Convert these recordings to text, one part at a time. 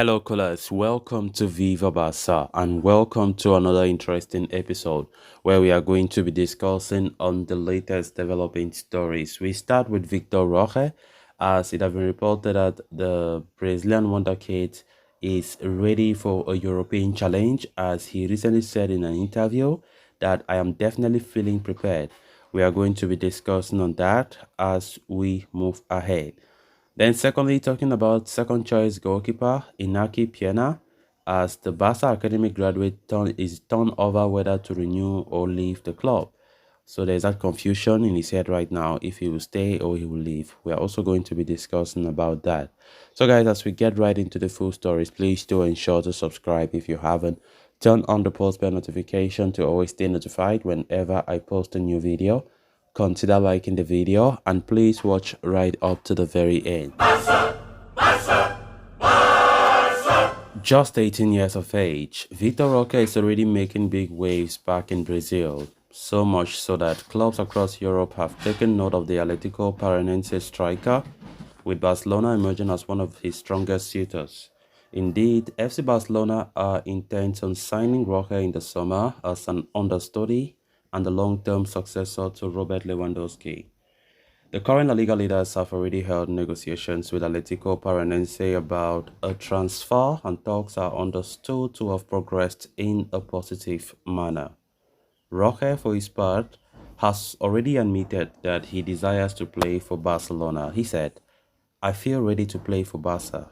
Hello, callers. Welcome to Viva Barca and welcome to another interesting episode where we are going to be discussing on the latest developing stories. We start with Vitor Roque, as it has been reported that the Brazilian wonderkid is ready for a European challenge, as he recently said in an interview that I am definitely feeling prepared. We are going to be discussing on that as we move ahead. Then secondly, talking about second choice goalkeeper Inaki Pena, as the Barca academic graduate is turned over whether to renew or leave the club. So there's that confusion in his head right now if he will stay or he will leave. We are also going to be discussing about that. So guys, as we get right into the full stories, please do ensure to subscribe if you haven't. Turn on the post bell notification to always stay notified whenever I post a new video. Consider liking the video and please watch right up to the very end. Just 18 years of age, Vitor Roque is already making big waves back in Brazil. So much so that clubs across Europe have taken note of the Atlético Paranaense striker, with Barcelona emerging as one of his strongest suitors. Indeed, FC Barcelona are intent on signing Roque in the summer as an understudy and the long-term successor to Robert Lewandowski. The current La Liga leaders have already held negotiations with Atlético Paranaense about a transfer, and talks are understood to have progressed in a positive manner. Roque, for his part, has already admitted that he desires to play for Barcelona. He said, "I feel ready to play for Barca."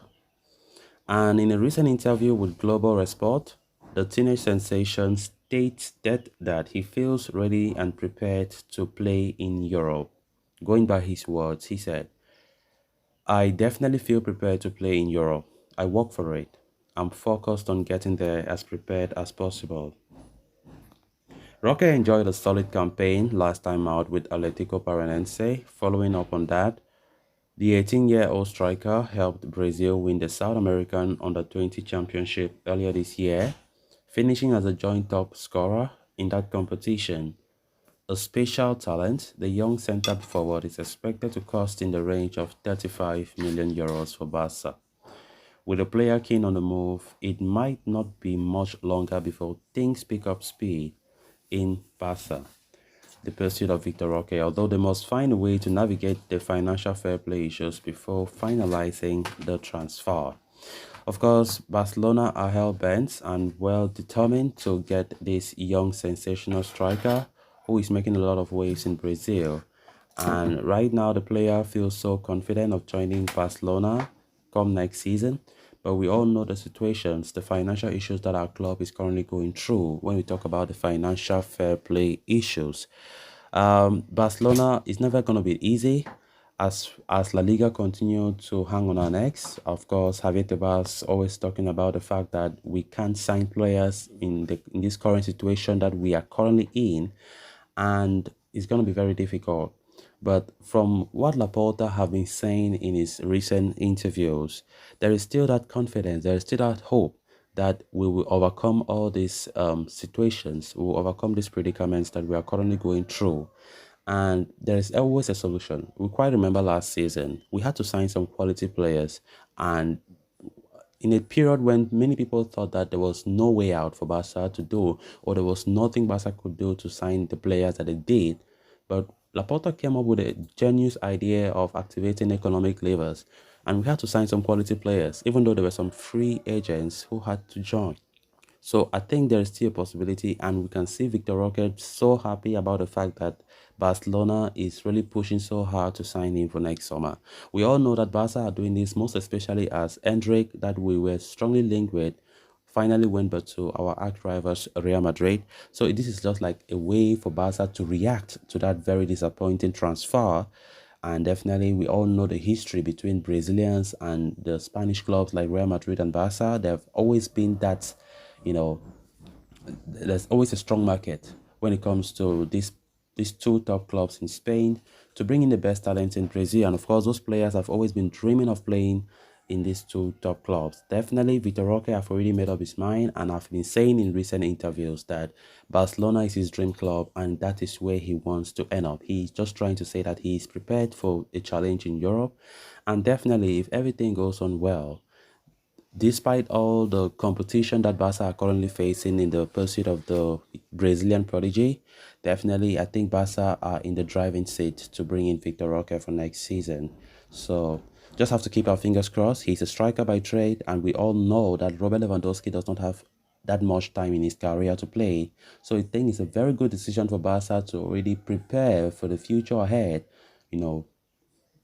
And in a recent interview with Global Sport, the teenage sensation states that he feels ready and prepared to play in Europe. Going by his words, he said, "I definitely feel prepared to play in Europe. I work for it. I'm focused on getting there as prepared as possible." Roque enjoyed a solid campaign last time out with Atlético Paranaense. Following up on that, the 18-year-old striker helped Brazil win the South American Under-20 Championship earlier this year, finishing as a joint top scorer in that competition. A special talent, the young centre-forward is expected to cost in the range of 35 million euros for Barca. With a player keen on the move, it might not be much longer before things pick up speed in Barca. The pursuit of Vitor Roque, although they must find a way to navigate the financial fair play issues before finalizing the transfer. Of course, Barcelona are hell-bent and well determined to get this young sensational striker who is making a lot of waves in Brazil. And right now, the player feels so confident of joining Barcelona come next season. But we all know the situations, the financial issues that our club is currently going through when we talk about the financial fair play issues. Barcelona is never going to be easy as La Liga continue to hang on our necks. Of course, Javier Tebas always talking about the fact that we can't sign players in this current situation that we are currently in, and it's going to be very difficult. But from what Laporta have been saying in his recent interviews, there is still that confidence, there is still that hope that we will overcome all these situations, we will overcome these predicaments that we are currently going through. And there is always a solution. We quite remember last season, we had to sign some quality players, and in a period when many people thought that there was no way out for Barca to do, or there was nothing Barca could do to sign the players that they did. But Laporta came up with a genius idea of activating economic levers, and we had to sign some quality players, even though there were some free agents who had to join. So I think there is still a possibility, and we can see Victor Roque so happy about the fact that Barcelona is really pushing so hard to sign him for next summer. We all know that Barca are doing this, most especially as Endrick, that we were strongly linked with, finally went back to our arch rivals Real Madrid. So this is just like a way for Barca to react to that very disappointing transfer. And definitely, we all know the history between Brazilians and the Spanish clubs like Real Madrid and Barca. There have always been that, you know, there's always a strong market when it comes to these two top clubs in Spain to bring in the best talent in Brazil. And of course, those players have always been dreaming of playing in these two top clubs. Definitely, Vitor Roque have already made up his mind, and I've been saying in recent interviews that Barcelona is his dream club and that is where he wants to end up. He's just trying to say that he is prepared for a challenge in Europe, and definitely, if everything goes on well, Despite all the competition that Barca are currently facing in the pursuit of the Brazilian prodigy, definitely I think Barca are in the driving seat to bring in Vitor Roque for next season. So just have to keep our fingers crossed. He's a striker by trade, and we all know that Robert Lewandowski does not have that much time in his career to play. So I think it's a very good decision for Barca to already prepare for the future ahead. You know,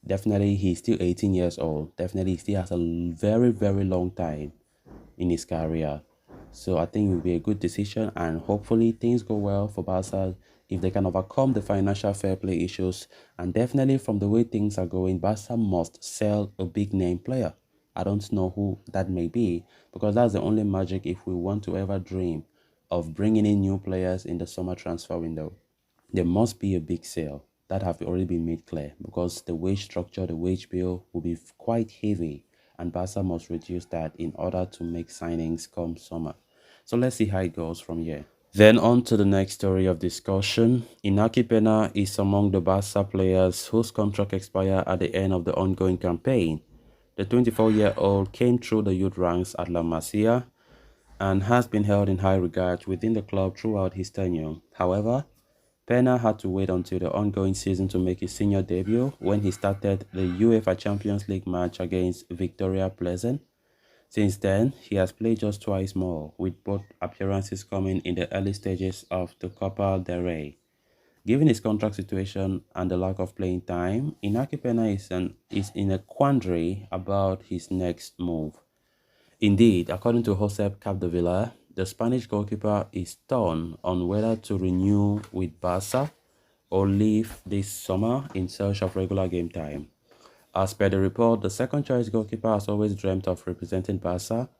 definitely he's still 18 years old. Definitely he still has a very, very long time in his career. So I think it will be a good decision, and hopefully things go well for Barca if they can overcome the financial fair play issues. And definitely from the way things are going, Barca must sell a big name player. I don't know who that may be, because that's the only magic if we want to ever dream of bringing in new players in the summer transfer window. There must be a big sale that have already been made clear, because the wage structure, the wage bill will be quite heavy, and Barca must reduce that in order to make signings come summer. So let's see how it goes from here. Then on to the next story of discussion. Inaki Pena is among the Barca players whose contract expire at the end of the ongoing campaign. The 24-year-old came through the youth ranks at La Masia and has been held in high regard within the club throughout his tenure. However, Pena had to wait until the ongoing season to make his senior debut when he started the UEFA Champions League match against Victoria Pleasant. Since then, he has played just twice more, with both appearances coming in the early stages of the Copa del Rey. Given his contract situation and the lack of playing time, Inaki Pena is in a quandary about his next move. Indeed, according to Josep Capdevila, the Spanish goalkeeper is torn on whether to renew with Barca or leave this summer in search of regular game time. As per the report, the second-choice goalkeeper has always dreamt of representing Barca,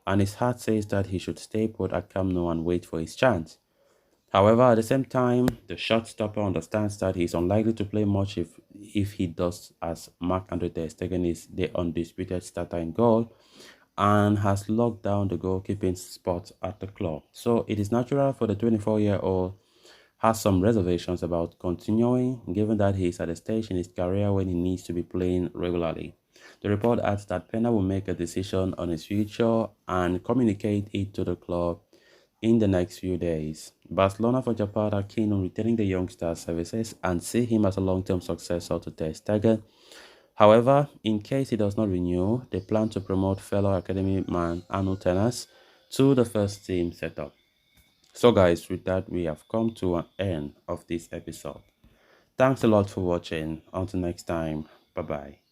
and his heart says that he should stay put at Camp Nou and wait for his chance. However, at the same time, the shot stopper understands that he is unlikely to play much if he does, as Marc-Andre Ter Stegen is the undisputed starter in goal and has locked down the goalkeeping spot at the club. So it is natural for the 24-year-old has some reservations about continuing, given that he is at a stage in his career when he needs to be playing regularly. The report adds that Pena will make a decision on his future and communicate it to the club in the next few days. Barcelona, for Japan, are keen on retaining the youngster's services and see him as a long-term successor to Ter Stegen. However, in case he does not renew, they plan to promote fellow academy man Arno Tenas to the first team setup. So guys, with that we have come to an end of this episode. Thanks a lot for watching. Until next time, bye bye.